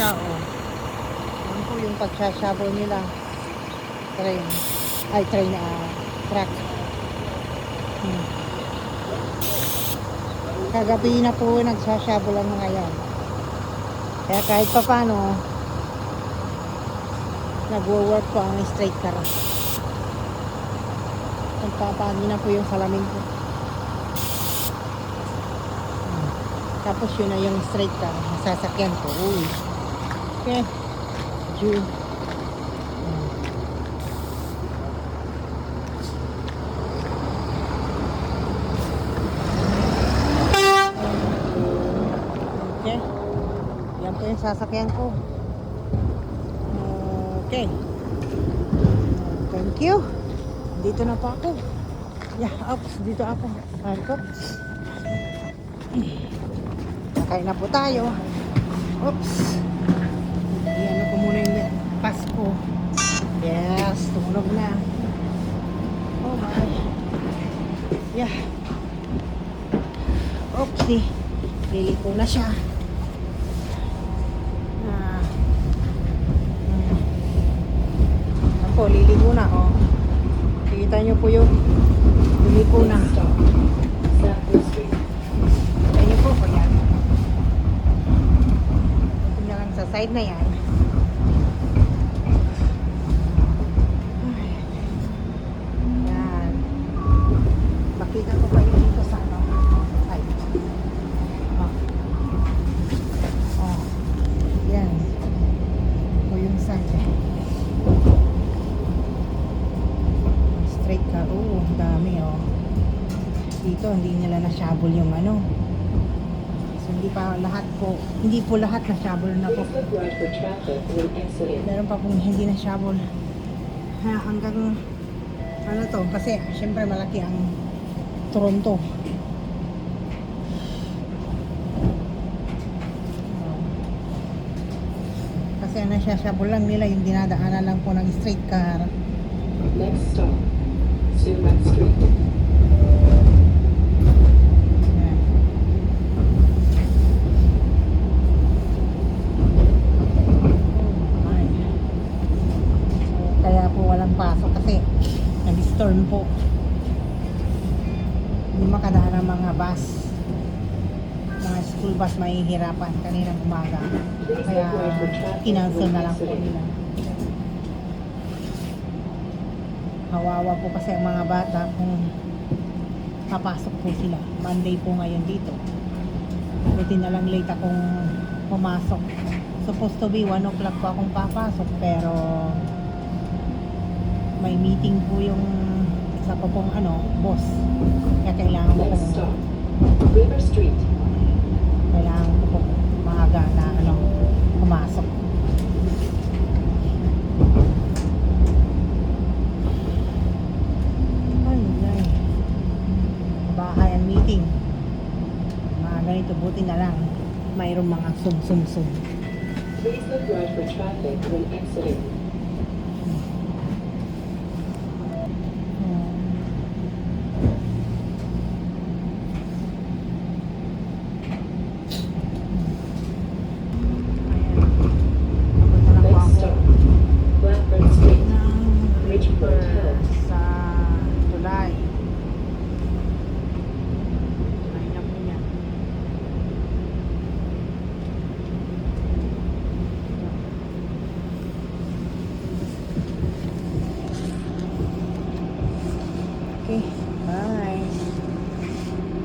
tao. Yan po yung pagsasabol nila. Train. Ay, train na truck. Kagabi na po nagsasabol ang mga yan. Kaya kahit pa paano, nagwo-work po ang straight car. Nagpapagi na po yung salamin ko. Tapos yun na yung straight car. Masasakyan ko. Uy. Okay. June. Okay. Yan po yung sasakyan ko. Okay. Thank you. Dito na po ako. Yeah, oops. Dito ako. Oops. Kakain na po tayo. Oops. Iyan ko muna yung Pasko. Yes, tumunog na. Oh my. Yeah. Oopsie. Liliko na siya. Ako, liliko na, oh. Kita nyo po yung liliko na. Kita nyo po, yan. Ito lang sa side na yan. Yan. Makita ko pa yun dito sa ano. Ay. Oh. Oh. Yan. Ito yung side. Straight car. Oo, ang dami, oh. Dito, hindi nila na-shovel yung ano. Hindi pa lahat po, hindi po lahat na shovel na po. Meron pa pong hindi na shovel. Hanggang ano to, kasi syempre malaki ang Toronto. Kasi ang nasyashabol lang nila yung dinadaanan lang po ng straight car. Next stop, Sumac Street. Pasok kasi nag-storm po, hindi makadaan ang mga bus, mga school bus, mahihirapan kaninang umaga, kaya kinansel na lang po nila. Kawawa po kasi ang mga bata kung papasok po sila. Monday po ngayon dito, buti na lang late akong pumasok. Supposed to be 1 o'clock po akong papasok, pero may meeting po yung isa ko pong boss. Kaya kailangan ko Next pong stop, River Street. kailangan ko pong maaga na pumasok. Ay. Bahay ang meeting. Mga ganito, buti na lang mayroong mga sum. Please look right for traffic when exiting.